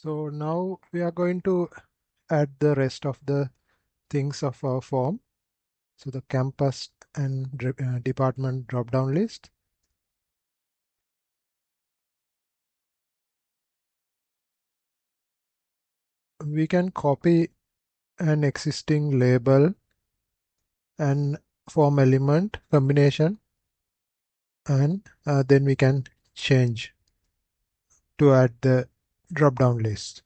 So now we are going to add the rest of the things of our form. So the campus and department drop-down list. We can copy an existing label and form element combination, and then we can change to add the drop-down list.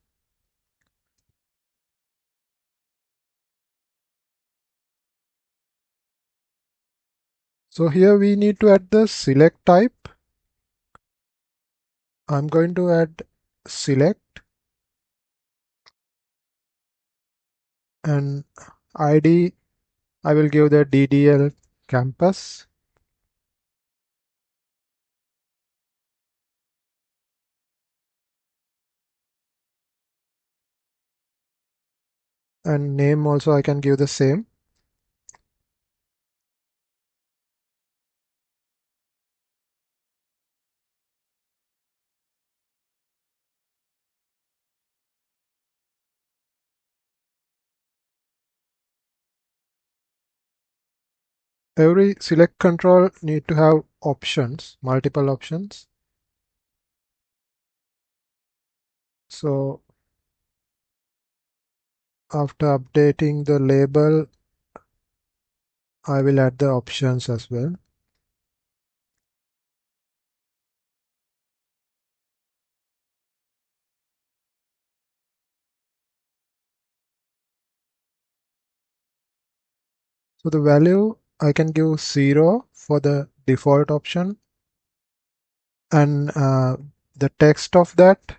So here we need to add the select type. I'm going to add select and ID. I will give the DDL campus. And name also I can give the same. Every select control need to have options, multiple options. So after updating the label, I will add the options as well. So the value I can give 0 for the default option, and the text of that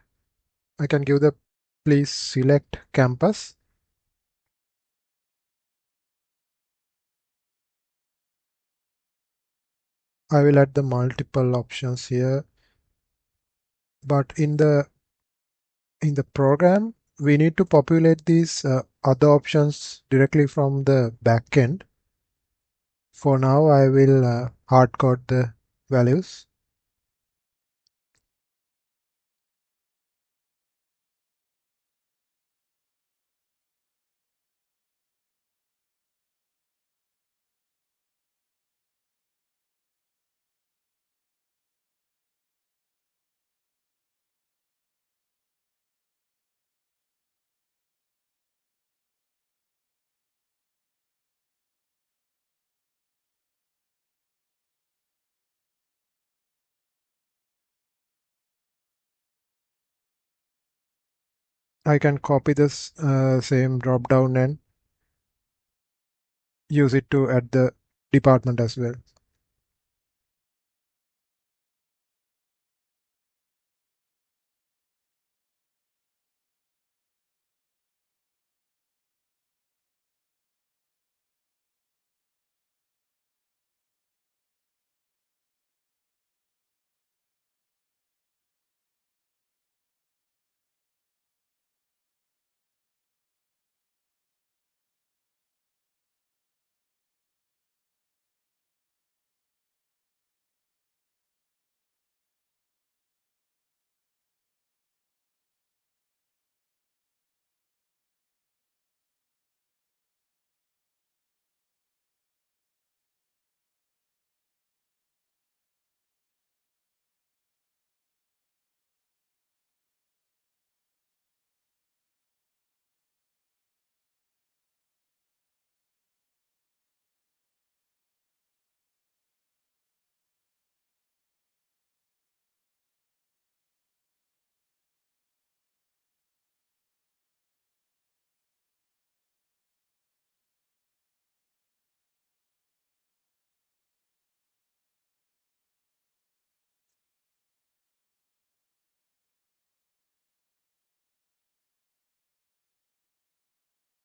I can give the please select campus. I will add the multiple options here, but in the program we need to populate these other options directly from the backend. For now I will hard code the values. I can copy this same drop down and use it to add the department as well.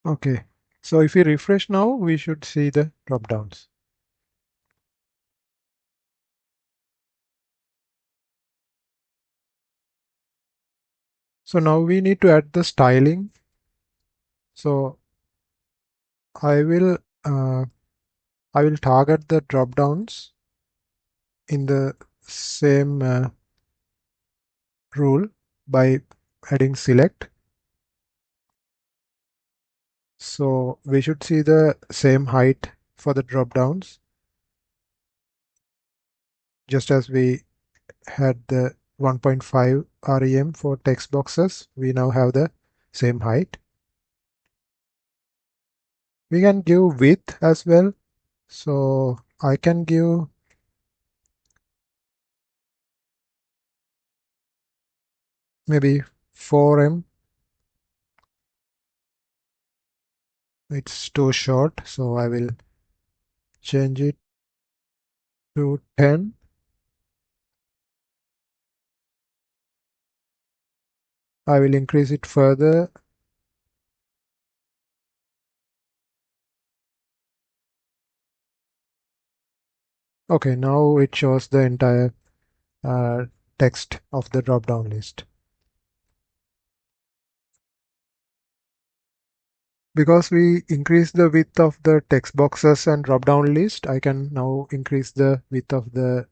Okay, so if we refresh now, we should see the drop downs. So now we need to add the styling. So I will target the drop downs in the same rule by adding select. So we should see the same height for the drop downs, just as we had the 1.5 rem for text boxes. We now have the same height. We can give width as well. So I can give maybe 4M. It's too short, so I will change it to 10. I will increase it further. Okay, now it shows the entire text of the drop-down list. Because we increase the width of the text boxes and drop-down list, I can now increase the width of the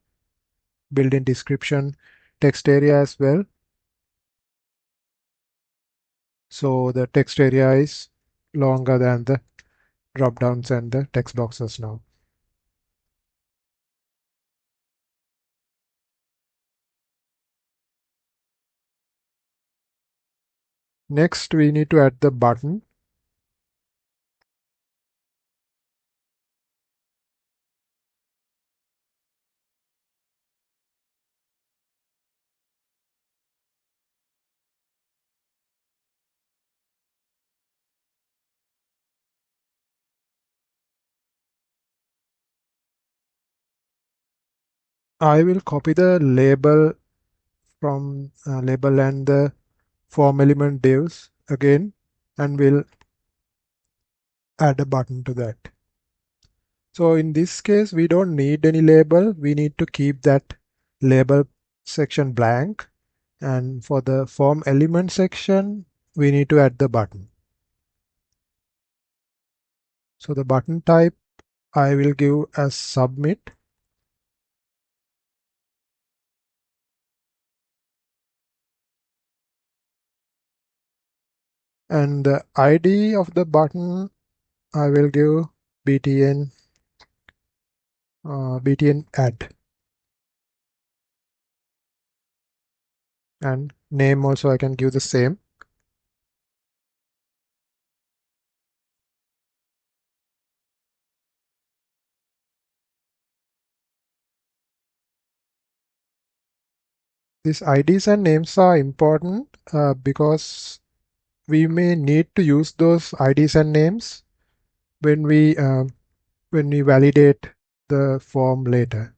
built-in description text area as well. So the text area is longer than the drop-downs and the text boxes now. Next, we need to add the button. I will copy the label from label and the form element divs again, and we'll add a button to that. So in this case, we don't need any label. We need to keep that label section blank. And for the form element section, we need to add the button. So the button type I will give as submit. And the ID of the button I will give btn btn add. And name also I can give the same. These IDs and names are important because we may need to use those IDs and names when we validate the form later.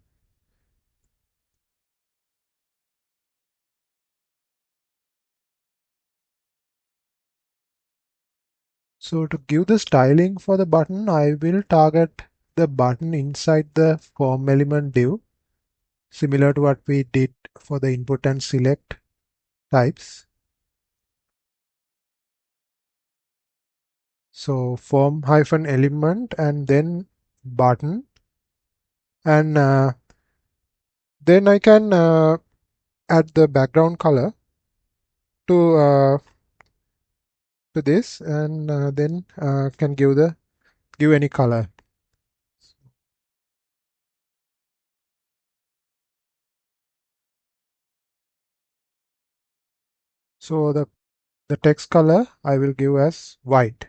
So to give the styling for the button, I will target the button inside the form element div, similar to what we did for the input and select types. So form hyphen element and then button, and then I can add the background color to this, and then can give any color. So the text color I will give as white.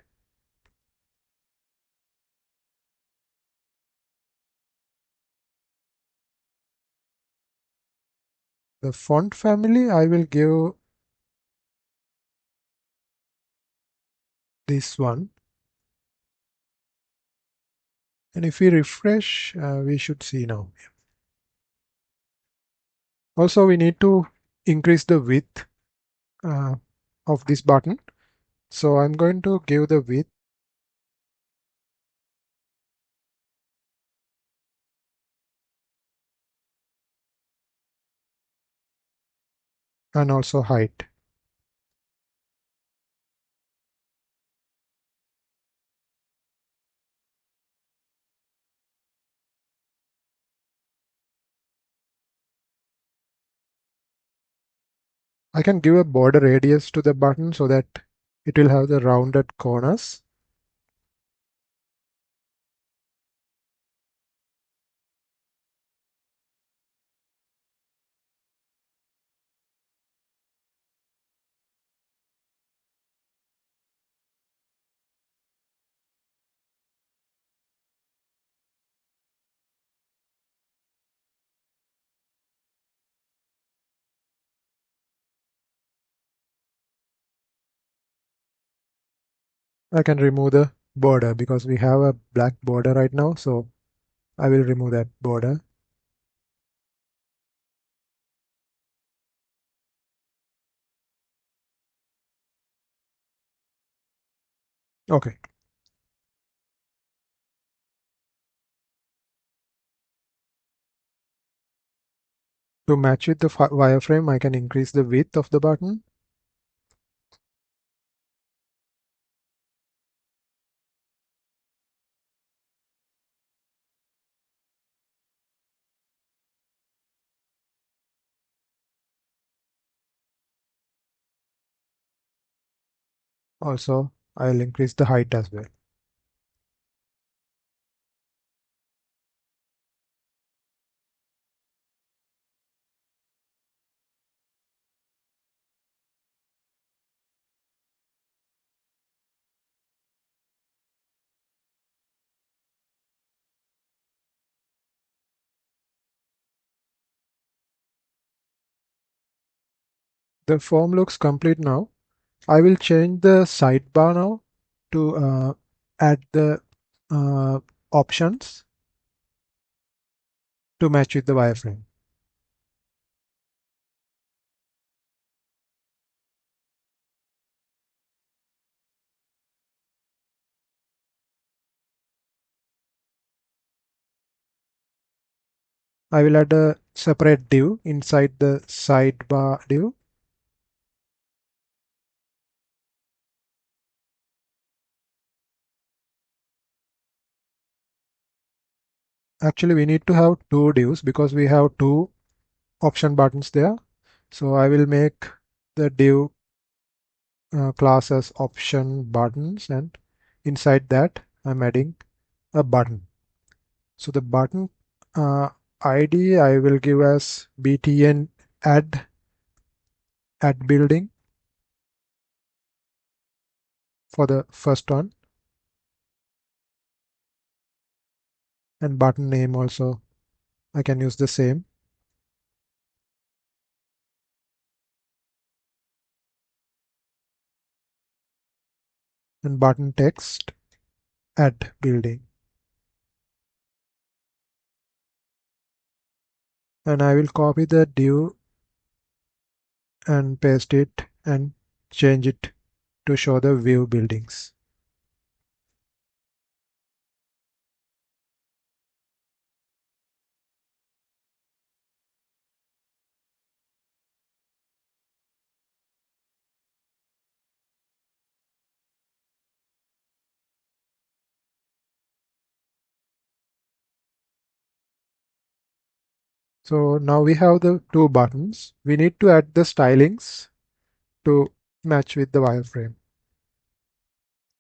The font family I will give this one. And if we refresh, we should see now. Also, we need to increase the width of this button. So I'm going to give the width and also height. I can give a border radius to the button so that it will have the rounded corners. I can remove the border because we have a black border right now, so I will remove that border. Okay. To match with the wireframe, I can increase the width of the button. Also, I'll increase the height as well. The form looks complete now. I will change the sidebar now to add the uh, options to match with the wireframe. I will add a separate div inside the sidebar div. Actually, we need to have two divs because we have two option buttons there. So I will make the div class as option buttons, and inside that I'm adding a button. So the button ID I will give as btn add building for the first one, and button name also I can use the same, and button text add building, and I will copy the div and paste it and change it to show the view buildings. So now we have the two buttons. We need to add the stylings to match with the wireframe.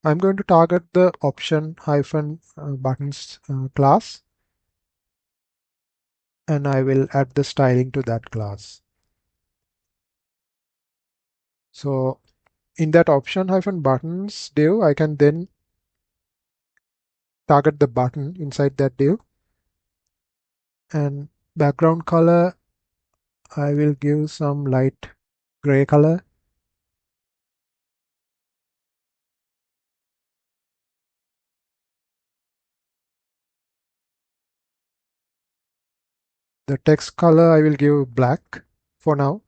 I'm going to target the option hyphen buttons class, and I will add the styling to that class. So in that option hyphen buttons div, I can then target the button inside that div, and background color I will give some light gray color. The text color I will give black for now.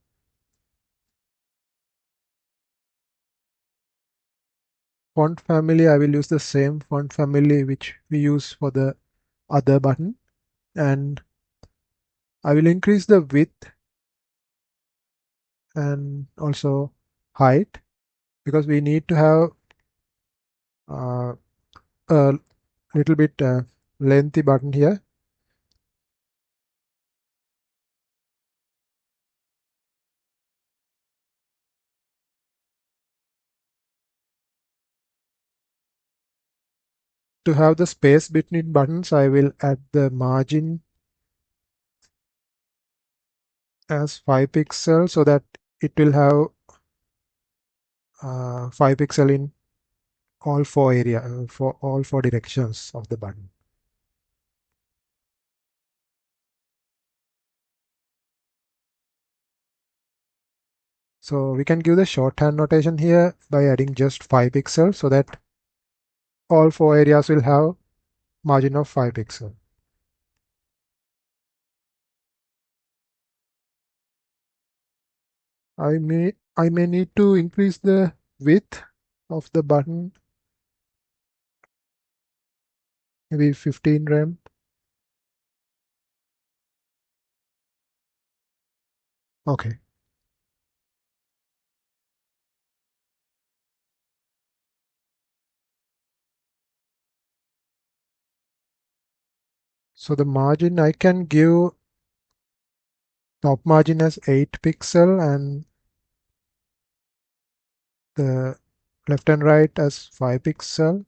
Font family I will use the same font family which we use for the other button, and I will increase the width and also height because we need to have a little bit lengthy button here. To have the space between buttons, I will add the margin as 5 pixels so that it will have 5 pixel in all four for all four directions of the button. So we can give the shorthand notation here by adding just 5 pixels so that all four areas will have margin of 5 pixels. I may need to increase the width of the button, maybe 15 rem. Okay. So the margin I can give top margin as 8 pixel and the left and right as 5 pixel.